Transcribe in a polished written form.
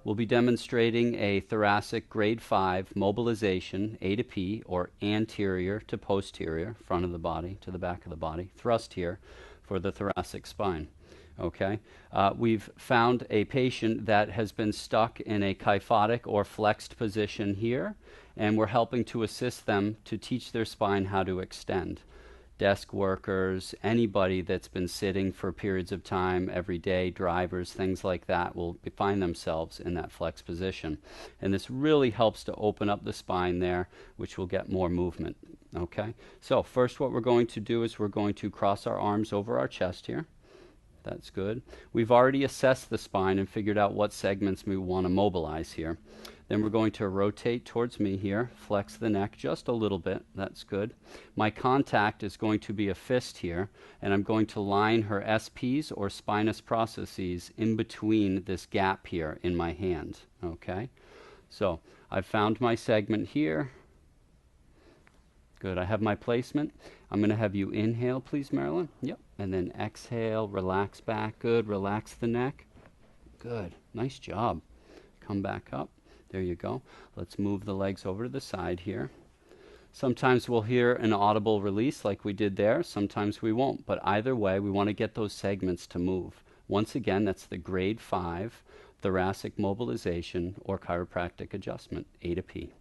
We'll be demonstrating a thoracic grade 5 mobilization, A to P, or anterior to posterior, front of the body to the back of the body, thrust here for the thoracic spine. Okay, we've found a patient that has been stuck in a kyphotic or flexed position here, and we're helping to assist them to teach their spine how to extend. Desk workers, anybody that's been sitting for periods of time every day, drivers, things like that, will find themselves in that flex position. And this really helps to open up the spine there, which will get more movement. Okay, so first what we're going to do is we're going to cross our arms over our chest here. That's good. We've already assessed the spine and figured out what segments we want to mobilize here. Then we're going to rotate towards me here, flex the neck just a little bit. That's good. My contact is going to be a fist here, and I'm going to line her SPs or spinous processes in between this gap here in my hand. Okay? So I've found my segment here. Good. I have my placement. I'm going to have you inhale, please, Marilyn. Yep. And then exhale, relax back. Good. Relax the neck. Good. Nice job. Come back up. There you go. Let's move the legs over to the side here. Sometimes we'll hear an audible release like we did there. Sometimes we won't. But either way, we want to get those segments to move. Once again, that's the grade 5 thoracic mobilization or chiropractic adjustment, A to P.